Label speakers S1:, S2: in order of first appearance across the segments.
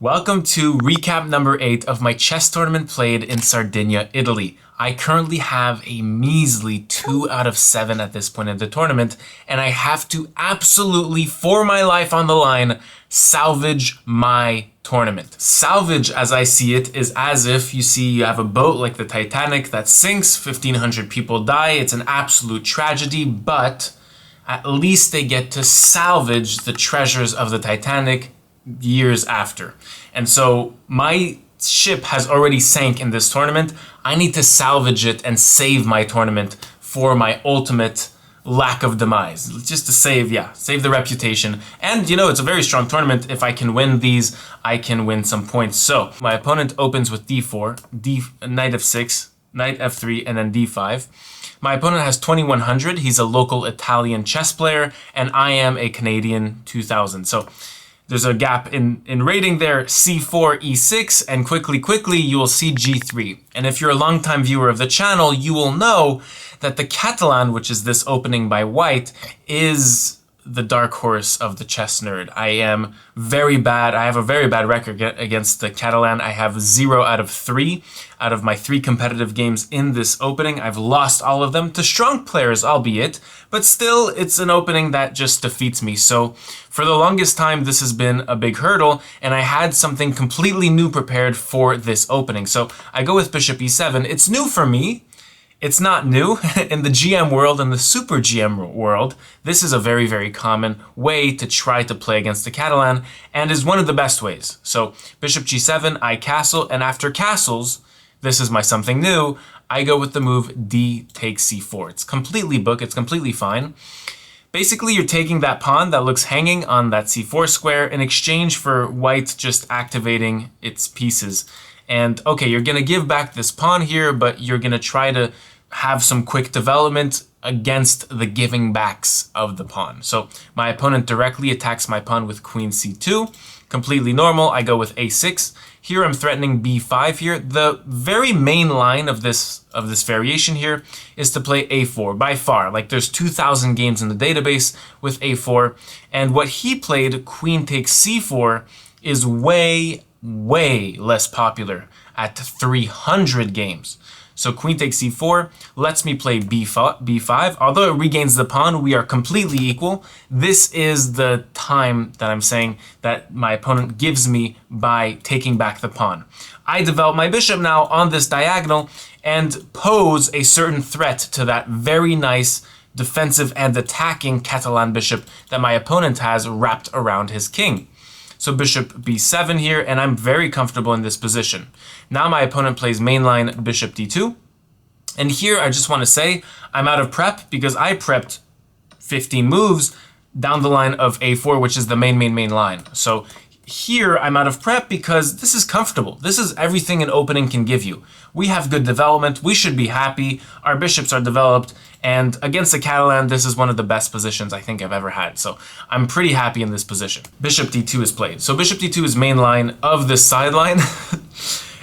S1: Welcome to recap number 8 of my chess tournament played in Sardinia, Italy. I currently have a measly 2 out of 7 at this point in the tournament, and I have to absolutely, for my life on the line, salvage my tournament. Salvage, as I see it, is as if you have a boat like the Titanic that sinks, 1,500 people die, it's an absolute tragedy, but at least they get to salvage the treasures of the Titanic years after. And so my ship has already sank in this tournament. I need to salvage it and save my tournament for my ultimate lack of demise. Just to save the reputation. And it's a very strong tournament. If I can win these, I can win some points. So my opponent opens with d4, knight f6, knight f3, and then d5. My opponent has 2100. He's a local Italian chess player, and I am a Canadian 2000. So there's a gap in rating there, c4, e6, and quickly, you will see g3. And if you're a longtime viewer of the channel, you will know that the Catalan, which is this opening by white, is the dark horse of the chess nerd. I am very bad. I have a very bad record against the Catalan. I have 0 out of 3 out of my 3 competitive games in this opening. I've lost all of them to strong players, albeit, but still it's an opening that just defeats me. So for the longest time, this has been a big hurdle, and I had something completely new prepared for this opening. So I go with bishop e7. It's new for me. It's not new. In the GM world and the super GM world, this is a very, very common way to try to play against the Catalan, and is one of the best ways. So bishop g7, I castle, and after castles, this is my something new, I go with the move d takes c4. It's completely book, it's completely fine. Basically, you're taking that pawn that looks hanging on that c4 square in exchange for white just activating its pieces. And okay, you're gonna give back this pawn here, but you're gonna try to have some quick development against the giving backs of the pawn. So my opponent directly attacks my pawn with queen c2, completely normal. I go with a6. Here I'm threatening b5 here. The very main line of this variation here is to play a4 by far. Like there's 2,000 games in the database with a4, and what he played, queen takes c4, is way less popular at 300 games. So queen takes c4 lets me play b5. Although it regains the pawn, we are completely equal. This is the time that I'm saying that my opponent gives me by taking back the pawn. I develop my bishop now on this diagonal and pose a certain threat to that very nice defensive and attacking Catalan bishop that my opponent has wrapped around his king. So bishop b7 here, and I'm very comfortable in this position. Now my opponent plays mainline bishop d2. And here I just want to say I'm out of prep because I prepped 15 moves down the line of a4, which is the main line. So here I'm out of prep because this is comfortable. This is everything an opening can give you. We have good development. We should be happy. Our bishops are developed. And against the Catalan, this is one of the best positions I think I've ever had. So I'm pretty happy in this position. Bishop d2 is played. So bishop d2 is main line of this sideline.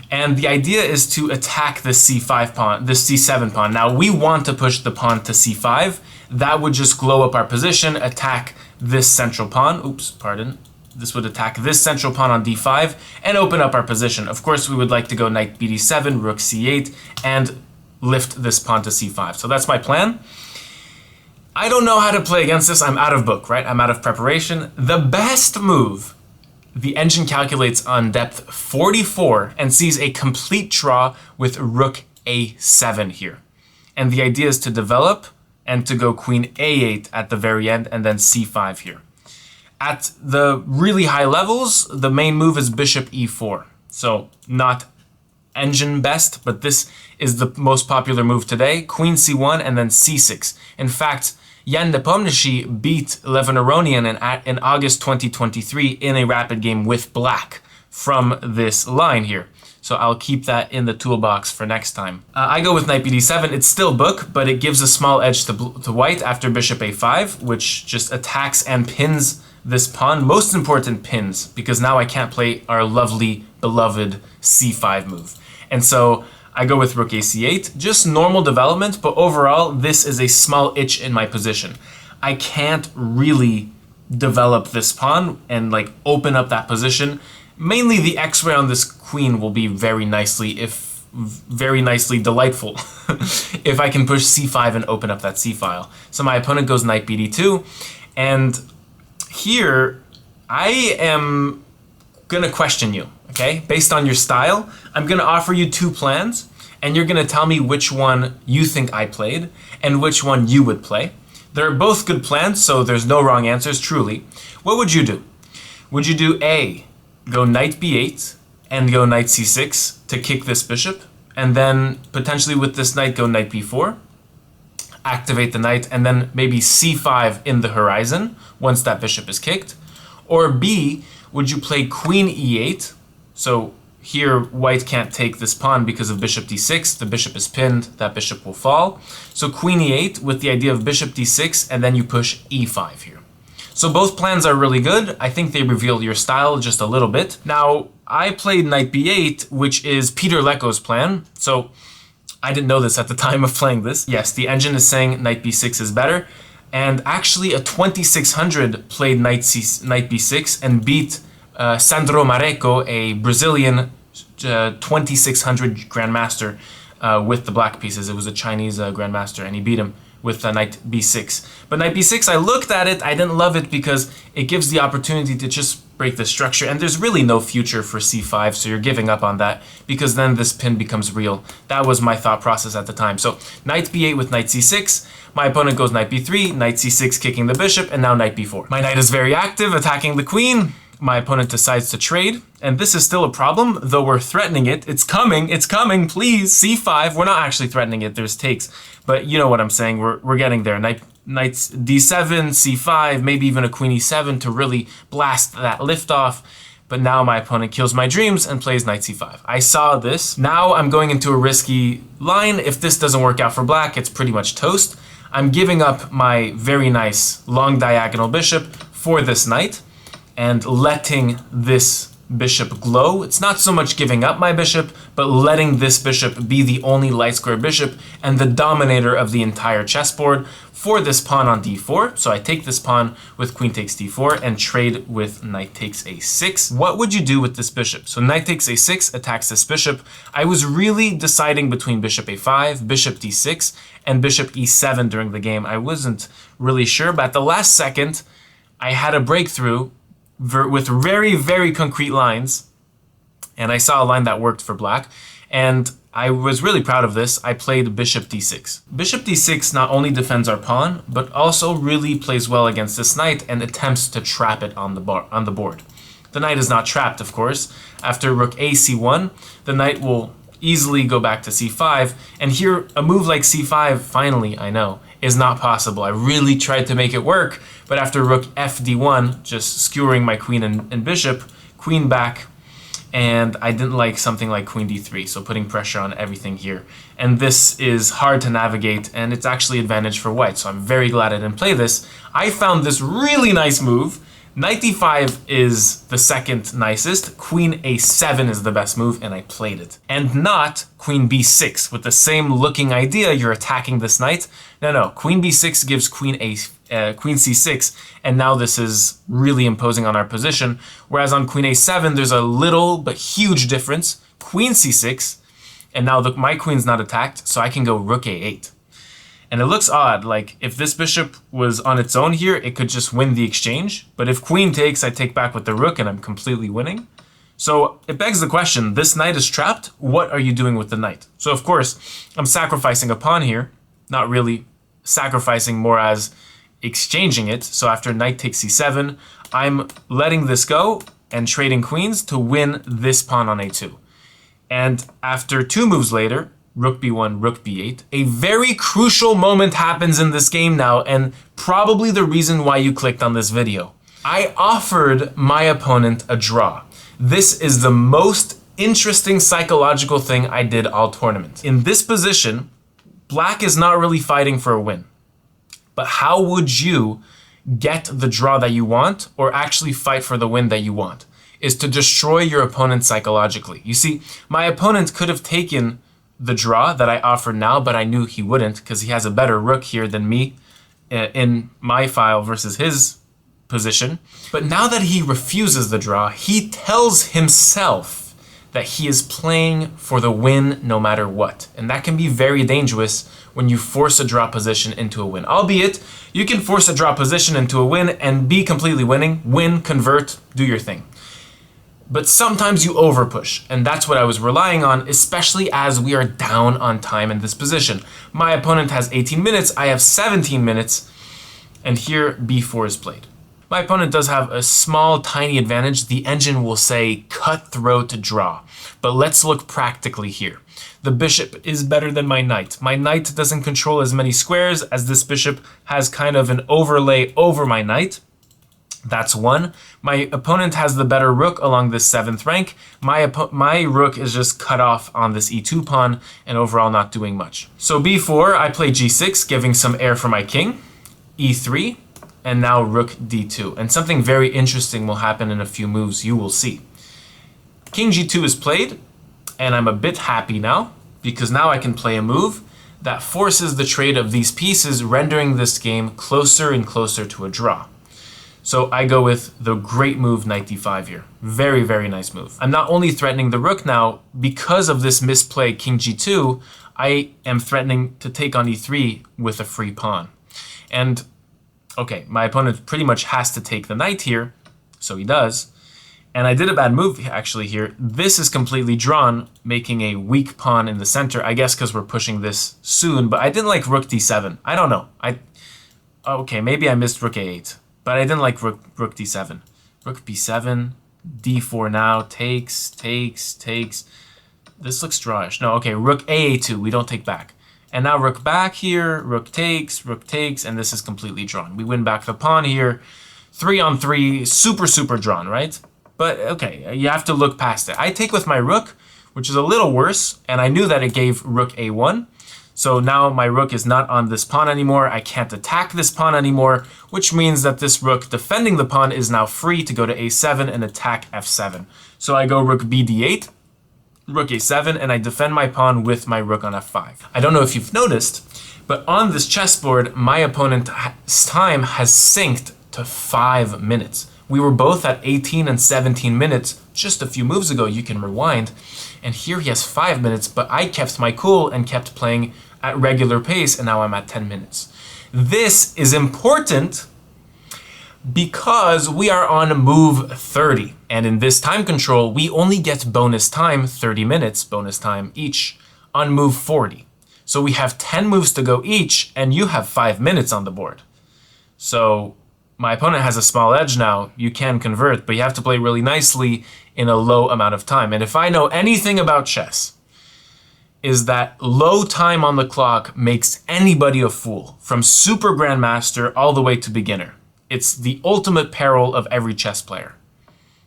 S1: And the idea is to attack this c5 pawn, this c7 pawn. Now we want to push the pawn to c5. That would just glow up our position, attack this central pawn. Oops, pardon. This would attack this central pawn on d5 and open up our position. Of course, we would like to go knight bd7, rook c8, and lift this pawn to c5. So that's my plan. I don't know how to play against this. I'm out of book, right? I'm out of preparation. The best move, the engine calculates on depth 44 and sees a complete draw with rook a7 here. And the idea is to develop and to go queen a8 at the very end and then c5 here. At the really high levels, the main move is bishop e4. So not engine best, but this is the most popular move today. Queen c1 and then c6. In fact, Jan Nepomniachtchi beat Levin Aronian in August 2023 in a rapid game with black from this line here. So I'll keep that in the toolbox for next time. I go with knight bd7. It's still book, but it gives a small edge to white after bishop a5, which just attacks and pins this pawn. Most important, pins, because now I can't play our lovely, beloved c5 move. And so I go with rook ac8, just normal development, but overall, this is a small itch in my position. I can't really develop this pawn and like open up that position mainly the x-ray on this queen will be very nicely delightful if I can push c5 and open up that c-file. So my opponent goes knight bd2, and here I am gonna question you, okay? Based on your style, I'm gonna offer you two plans, and you're gonna tell me which one you think I played and which one you would play. They're both good plans, so there's no wrong answers, truly. What would you do? Would you do A, go knight b8 and go knight c6 to kick this bishop, and then potentially with this knight go knight b4, activate the knight, and then maybe c5 in the horizon once that bishop is kicked? Or B, would you play queen e8? So here white can't take this pawn because of bishop d6, the bishop is pinned, that bishop will fall. So queen e8 with the idea of bishop d6, and then you push e5 here. So both plans are really good. I think they reveal your style just a little bit. Now, I played knight b8, which is Peter Lecko's plan. So I didn't know this at the time of playing this. Yes, the engine is saying knight b6 is better. And actually a 2600 played knight b6 and beat Sandro Mareco, a Brazilian 2600 grandmaster with the black pieces. It was a Chinese grandmaster, and he beat him with knight b6. But knight b6, I looked at it, I didn't love it because it gives the opportunity to just break the structure, and there's really no future for c5, so you're giving up on that because then this pin becomes real. That was my thought process at the time. So knight b8 with knight c6, my opponent goes knight b3, knight c6 kicking the bishop, and now knight b4. My knight is very active, attacking the queen. My opponent decides to trade, and this is still a problem, though we're threatening it. It's coming, please, c5. We're not actually threatening it, there's takes, but you know what I'm saying, we're getting there. Knight d7, c5, maybe even a queen e7 to really blast that lift off. But now my opponent kills my dreams and plays knight c5. I saw this. Now I'm going into a risky line. If this doesn't work out for black, it's pretty much toast. I'm giving up my very nice long diagonal bishop for this knight and letting this bishop glow. It's not so much giving up my bishop, but letting this bishop be the only light square bishop and the dominator of the entire chessboard for this pawn on d4. So I take this pawn with queen takes d4 and trade with knight takes a6. What would you do with this bishop? So knight takes a6 attacks this bishop. I was really deciding between bishop a5, bishop d6, and bishop e7 during the game. I wasn't really sure, but at the last second, I had a breakthrough with very, very concrete lines, and I saw a line that worked for black, and I was really proud of this. I played bishop d6. Bishop d6 not only defends our pawn, but also really plays well against this knight and attempts to trap it on the board. The knight is not trapped, of course. After rook a c1, the knight will easily go back to c5, and here a move like c5, finally, I know, is not possible. I really tried to make it work, but after rook f d1, just skewering my queen and bishop, queen back, and I didn't like something like queen d3, so putting pressure on everything here. And this is hard to navigate, and it's actually advantage for white, so I'm very glad I didn't play this. I found this really nice move. Knight d5 is the second nicest, queen a7 is the best move, and I played it. And not queen b6, with the same looking idea, you're attacking this knight. No, queen b6 gives queen c6, and now this is really imposing on our position, whereas on queen a7, there's a little but huge difference. Queen c6, and now my queen's not attacked, so I can go rook a8. And it looks odd, like if this bishop was on its own here, it could just win the exchange. But if queen takes, I take back with the rook and I'm completely winning. So it begs the question, this knight is trapped, what are you doing with the knight? So of course, I'm sacrificing a pawn here, not really sacrificing, more as exchanging it. So after knight takes c7, I'm letting this go and trading queens to win this pawn on a2. And after two moves later, rook b1, rook b8. A very crucial moment happens in this game now, and probably the reason why you clicked on this video. I offered my opponent a draw. This is the most interesting psychological thing I did all tournament. In this position, black is not really fighting for a win. But how would you get the draw that you want, or actually fight for the win that you want? Is to destroy your opponent psychologically. You see, my opponent could have taken the draw that I offer now, but I knew he wouldn't because he has a better rook here than me in my file versus his position. But now that he refuses the draw, he tells himself that he is playing for the win no matter what. And that can be very dangerous when you force a draw position into a win. Albeit, you can force a draw position into a win and be completely winning, win, convert, do your thing. But sometimes you overpush, and that's what I was relying on, especially as we are down on time in this position. My opponent has 18 minutes, I have 17 minutes, and here b4 is played. My opponent does have a small, tiny advantage. The engine will say cutthroat draw. But let's look practically here. The bishop is better than my knight. My knight doesn't control as many squares as this bishop has kind of an overlay over my knight. That's one. My opponent has the better rook along this 7th rank. My rook is just cut off on this e2 pawn and overall not doing much. So b4, I play g6, giving some air for my king. e3. And now rook d2. And something very interesting will happen in a few moves, you will see. King g2 is played, and I'm a bit happy now, because now I can play a move that forces the trade of these pieces, rendering this game closer and closer to a draw. So I go with the great move knight d5 here. Very, very nice move. I'm not only threatening the rook now, because of this misplay king g2, I am threatening to take on e3 with a free pawn. And okay, my opponent pretty much has to take the knight here, so he does. And I did a bad move actually here. This is completely drawn, making a weak pawn in the center, I guess because we're pushing this soon, but I didn't like rook d7. I don't know. Okay, maybe I missed rook a8, but I didn't like rook d7. Rook b7, d4 now, takes. This looks drawish. No, okay, rook a2, we don't take back. And now rook back here, rook takes, and this is completely drawn. We win back the pawn here. 3 on 3, super drawn, right? But okay, you have to look past it. I take with my rook, which is a little worse, and I knew that it gave rook a1. So now my rook is not on this pawn anymore. I can't attack this pawn anymore, which means that this rook defending the pawn is now free to go to a7 and attack f7. So I go rook b d8. Rook a7, and I defend my pawn with my rook on f5. I don't know if you've noticed, but on this chessboard, my opponent's time has synced to 5 minutes. We were both at 18 and 17 minutes just a few moves ago. You can rewind, and here he has 5 minutes, but I kept my cool and kept playing at regular pace, and now I'm at 10 minutes. This is important because we are on move 30. And in this time control, we only get bonus time, 30 minutes, bonus time each, on move 40. So we have 10 moves to go each, and you have 5 minutes on the board. So my opponent has a small edge now. You can convert, but you have to play really nicely in a low amount of time. And if I know anything about chess, is that low time on the clock makes anybody a fool, from super grandmaster all the way to beginner. It's the ultimate peril of every chess player,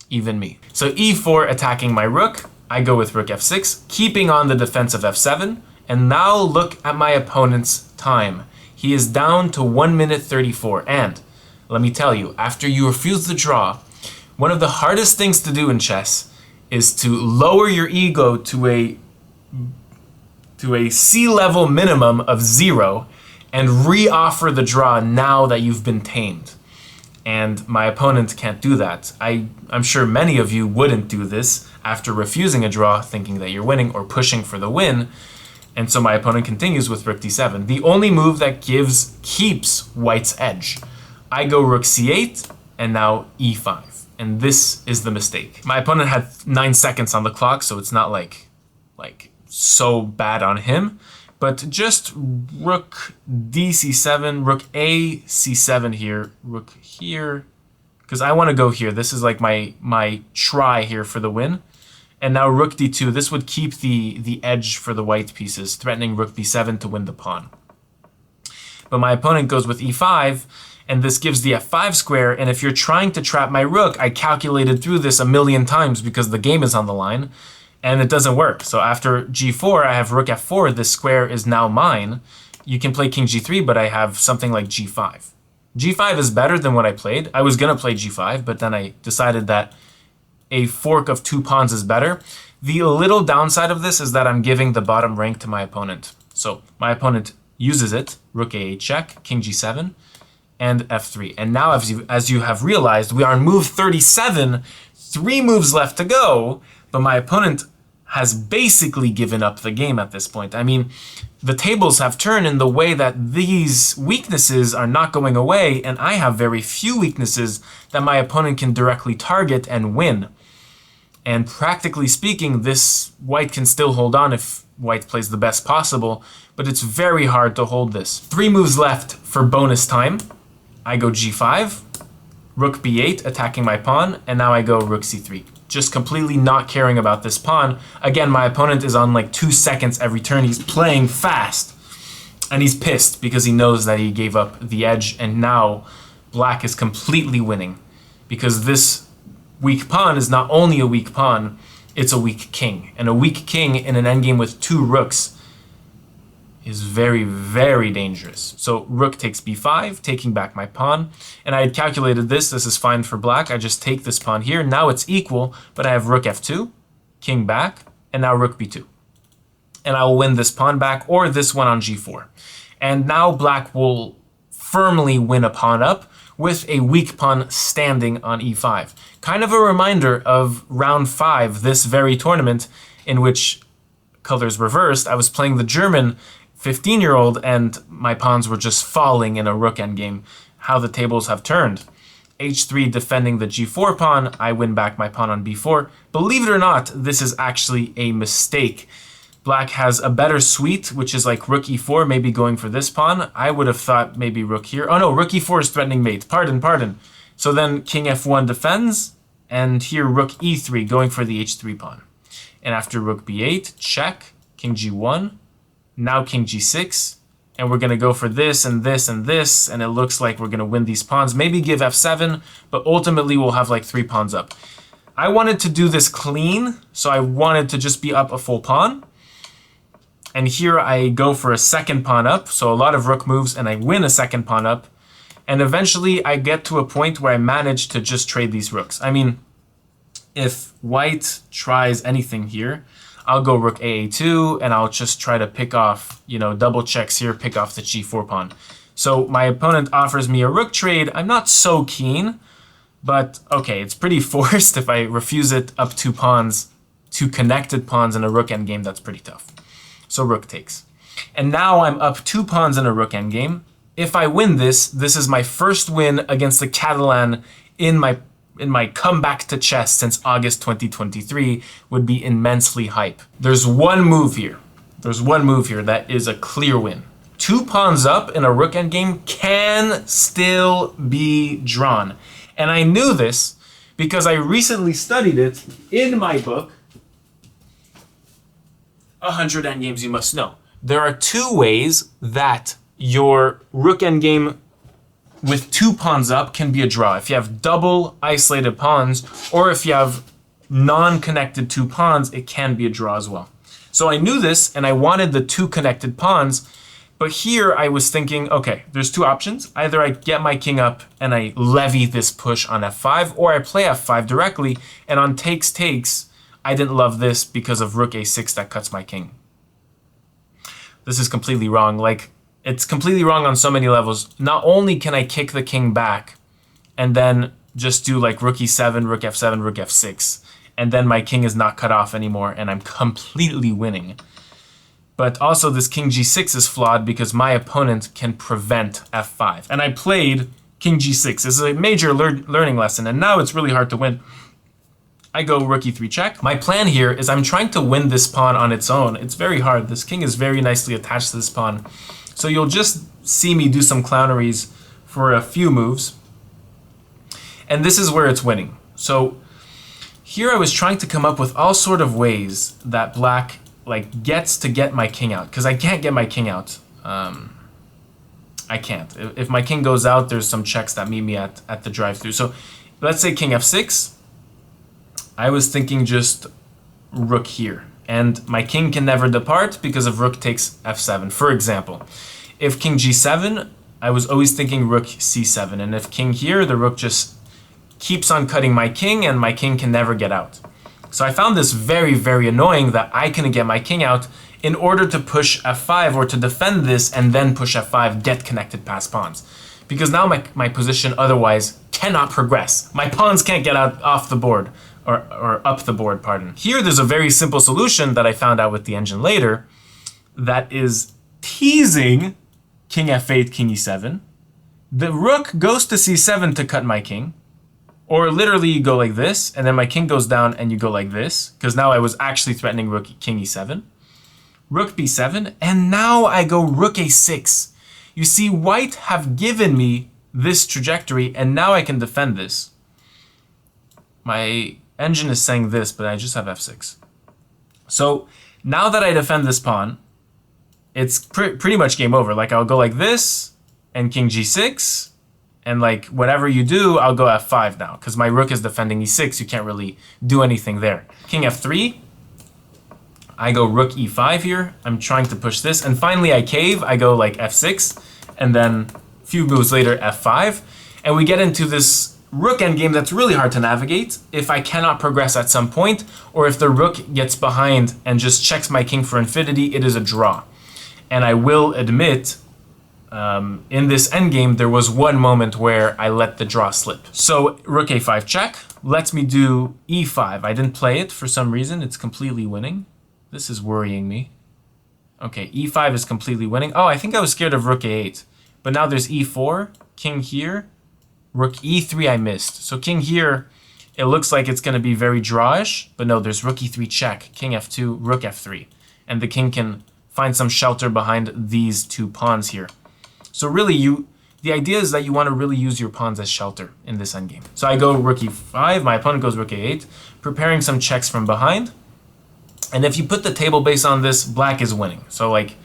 S1: even me. So e4 attacking my rook, I go with rook f6, keeping on the defense of f7, and now look at my opponent's time. He is down to 1 minute 34, and let me tell you, after you refuse the draw, one of the hardest things to do in chess is to lower your ego to a sea-level minimum of 0 and re-offer the draw now that you've been tamed. And my opponent can't do that. I'm sure many of you wouldn't do this after refusing a draw, thinking that you're winning or pushing for the win. And so my opponent continues with rook d7, the only move that keeps white's edge. I go rook c8 and now e5. And this is the mistake. My opponent had 9 seconds on the clock, so it's not like so bad on him. But just rook d c7, rook a c7 here, rook here, because I want to go here. This is like my try here for the win. And now rook d2, this would keep the edge for the white pieces, threatening rook b7 to win the pawn. But my opponent goes with e5, and this gives the f5 square, and if you're trying to trap my rook, I calculated through this a million times because the game is on the line, and it doesn't work. So after g4, I have rook f4, this square is now mine. You can play king g3, but I have something like g5. g5 is better than what I played. I was gonna play g5, but then I decided that a fork of 2 pawns is better. The little downside of this is that I'm giving the bottom rank to my opponent. So my opponent uses it, rook a8 check, king g7, and f3. And now, as you have realized, we are on move 37, 3 moves left to go, but my opponent has basically given up the game at this point. I mean, the tables have turned in the way that these weaknesses are not going away, and I have very few weaknesses that my opponent can directly target and win. And practically speaking, this white can still hold on if white plays the best possible, but it's very hard to hold this. 3 moves left for bonus time. I go g5, rook b8, attacking my pawn, and now I go rook c3. Just completely not caring about this pawn. Again, my opponent is on like 2 seconds every turn. He's playing fast, and he's pissed because he knows that he gave up the edge, and now black is completely winning because this weak pawn is not only a weak pawn, it's a weak king. And a weak king in an endgame with 2 rooks is very, very dangerous. So rook takes b5, taking back my pawn. And I had calculated this. This is fine for black. I just take this pawn here. Now it's equal, but I have rook f2, king back, and now rook b2. And I will win this pawn back or this one on g4. And now black will firmly win a pawn up with a weak pawn standing on e5. Kind of a reminder of round 5, this very tournament in which colors reversed. I was playing the German 15-year-old and my pawns were just falling in a rook endgame. How the tables have turned. h3 defending the g4 pawn, I win back my pawn on b4. Believe it or not, this is actually a mistake. Black has a better suite, which is like rook e4, maybe going for this pawn. I would have thought maybe rook here. Oh no, rook e4 is threatening mate. Pardon. So then king f1 defends, and here rook e3 going for the h3 pawn. And after rook b8, check, king g1, now king g6, and we're going to go for this and this and this, and it looks like we're going to win these pawns. Maybe give f7, but ultimately we'll have like 3 pawns up. I wanted to do this clean, so I wanted to just be up a full pawn. And here I go for a second pawn up, so a lot of rook moves, and I win a second pawn up. And eventually I get to a point where I manage to just trade these rooks. I mean, if white tries anything here, I'll go rook aa2, and I'll just try to pick off, double checks here, pick off the g4 pawn. So my opponent offers me a rook trade. I'm not so keen, but okay, it's pretty forced. If I refuse it up 2 pawns, 2 connected pawns in a rook endgame, that's pretty tough. So rook takes. And now I'm up 2 pawns in a rook endgame. If I win this, this is my first win against the Catalan in my comeback to chess since August 2023. Would be immensely hype. There's one move here. That is a clear win. 2 pawns up in a rook endgame can still be drawn. And I knew this because I recently studied it in my book, 100 endgames you must know. There are 2 ways that your rook endgame with 2 pawns up can be a draw. If you have double isolated pawns, or if you have non-connected 2 pawns, it can be a draw as well. So I knew this, and I wanted the 2 connected pawns, but here I was thinking, okay, there's 2 options. Either I get my king up and I levy this push on f5, or I play f5 directly, and on takes, I didn't love this because of rook a6 that cuts my king. This is completely wrong. It's completely wrong on so many levels. Not only can I kick the king back and then just do like rook e7, rook f7, rook f6, and then my king is not cut off anymore and I'm completely winning. But also this king g6 is flawed because my opponent can prevent f5. And I played king g6. This is a major learning lesson, and now it's really hard to win. I go rook e3 check. My plan here is I'm trying to win this pawn on its own. It's very hard. This king is very nicely attached to this pawn. So you'll just see me do some clowneries for a few moves. And this is where it's winning. So here I was trying to come up with all sort of ways that black gets to get my king out, because I can't get my king out. I can't. If my king goes out, there's some checks that meet me at the drive-through. So let's say king f6. I was thinking just rook here. And my king can never depart because of rook takes f7, for example. If king g7, I was always thinking rook c7. And if king here, the rook just keeps on cutting my king and my king can never get out. So I found this very, very annoying that I couldn't get my king out in order to push f5 or to defend this and then push f5, get connected past pawns. because now my position otherwise cannot progress. My pawns can't get out off the board, or up the board, pardon. Here there's a very simple solution that I found out with the engine later that is teasing king f8, king e7. The rook goes to c7 to cut my king. Or literally you go like this, and then my king goes down and you go like this, because now I was actually threatening rook king e7. Rook b7, and now I go rook a6. You see, white have given me this trajectory, and now I can defend this. My engine is saying this, but I just have f6. So now that I defend this pawn, it's pretty much game over. Like, I'll go like this, and king g6, and like whatever you do, I'll go f5 now, because my rook is defending e6. You can't really do anything there. King f3. I go rook e5 here. I'm trying to push this. And finally I cave. I go like f6. And then a few moves later, f5. And we get into this rook endgame that's really hard to navigate if I cannot progress at some point, or if the rook gets behind and just checks my king for infinity, it is a draw. And I will admit, in this endgame, there was one moment where I let the draw slip. So rook a5 check lets me do e5. I didn't play it for some reason. It's completely winning. This is worrying me. Okay, e5 is completely winning. Oh, I think I was scared of rook a8. But now there's e4, king here, rook e3 I missed. So king here, it looks like it's going to be very drawish. But no, there's rook e3 check, king f2, rook f3. And the king can find some shelter behind these two pawns here. So really, the idea is that you want to really use your pawns as shelter in this endgame. So I go rook e5, my opponent goes rook a8, preparing some checks from behind. And if you put the table base on this, black is winning. So like,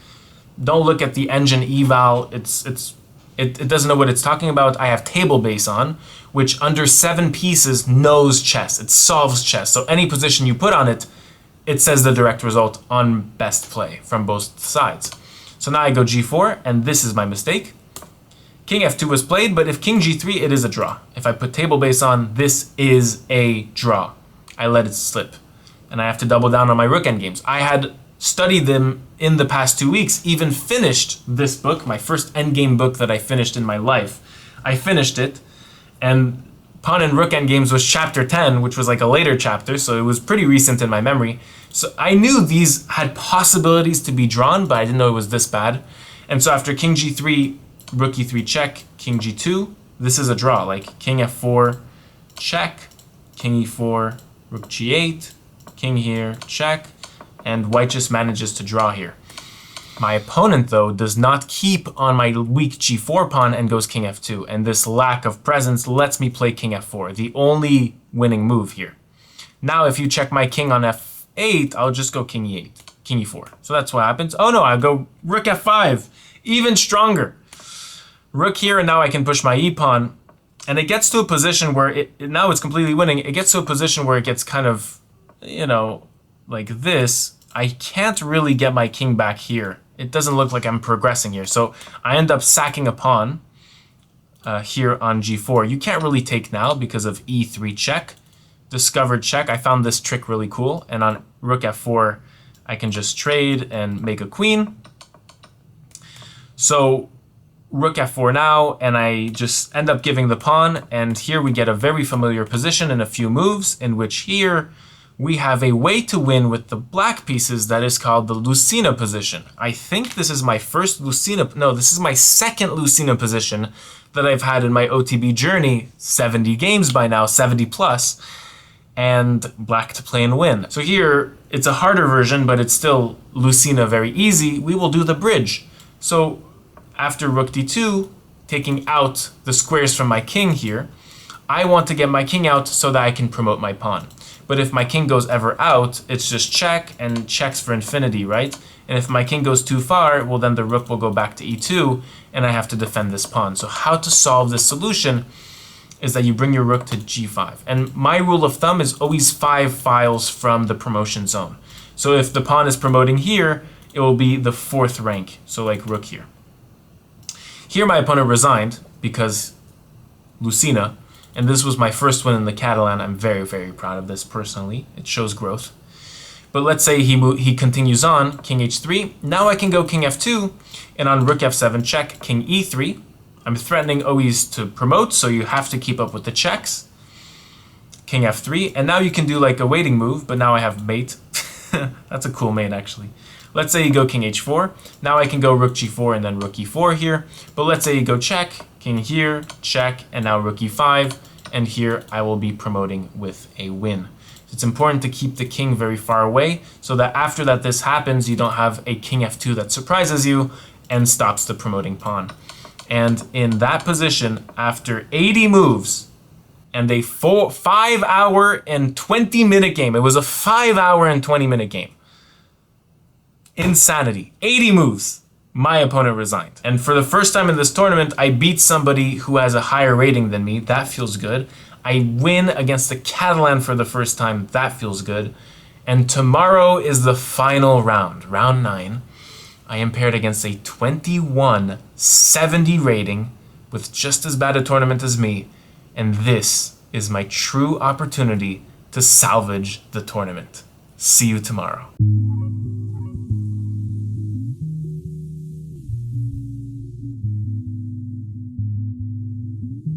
S1: don't look at the engine eval. It doesn't know what it's talking about. I have table base on, which under 7 pieces knows chess. It solves chess. So any position you put on it, it says the direct result on best play from both sides. So now I go g4, and this is my mistake. King f2 was played, but if king g3, it is a draw. If I put table base on, this is a draw. I let it slip. And I have to double down on my rook endgames. I had studied them in the past 2 weeks, even finished this book, my first endgame book that I finished in my life. I finished it, and pawn and rook endgames was chapter 10, which was like a later chapter, so it was pretty recent in my memory. So I knew these had possibilities to be drawn, but I didn't know it was this bad. And so after king g3, rook e3 check, king g2, this is a draw. Like king f4 check, king e4, rook g8, king here, check, and white just manages to draw here. My opponent, though, does not keep on my weak g4 pawn and goes king f2, and this lack of presence lets me play king f4, the only winning move here. Now, if you check my king on f8, I'll just go king e8, king e4. So that's what happens. Oh no, I go rook f5, even stronger. Rook here, and now I can push my e-pawn, and it gets to a position where now it's completely winning. It gets to a position where it gets kind of, you know, like this. I can't really get my king back here. It doesn't look like I'm progressing here. So I end up sacking a pawn here on g4. You can't really take now because of e3 check. Discovered check. I found this trick really cool. And on rook f4, I can just trade and make a queen. So rook f4 now, and I just end up giving the pawn. And here we get a very familiar position in a few moves, in which here we have a way to win with the black pieces that is called the Lucina position. I think this is my first Lucina, no, this is my second Lucina position that I've had in my OTB journey, 70 games by now, 70 plus, and black to play and win. So here, it's a harder version, but it's still Lucina very easy. We will do the bridge. So after rook d2, taking out the squares from my king here, I want to get my king out so that I can promote my pawn. But if my king goes ever out, it's just check and checks for infinity, right? And if my king goes too far, well then the rook will go back to e2 and I have to defend this pawn. So how to solve this solution is that you bring your rook to g5. And my rule of thumb is always 5 files from the promotion zone. So if the pawn is promoting here, it will be the 4th rank. So like rook here. Here my opponent resigned because Lucina. And this was my first win in the Catalan. I'm very, very proud of this personally. It shows growth. But let's say he continues on, king h3. Now I can go king f2, and on rook f7 check, king e3. I'm threatening always to promote, so you have to keep up with the checks. King f3, and now you can do like a waiting move, but now I have mate. That's a cool mate, actually. Let's say you go king h4. Now I can go rook g4 and then rook e4 here. But let's say you go check, king here, check, and now rook e5. And here I will be promoting with a win. It's important to keep the king very far away so that after that this happens, you don't have a king f2 that surprises you and stops the promoting pawn. And in that position, after 80 moves, and a 5 hour and 20 minute game. It was a 5 hour and 20 minute game. Insanity. 80 moves. My opponent resigned. And for the first time in this tournament, I beat somebody who has a higher rating than me. That feels good. I win against the Catalan for the first time. That feels good. And tomorrow is the final round, round 9. I am paired against a 2170 rating with just as bad a tournament as me. And this is my true opportunity to salvage the tournament. See you tomorrow.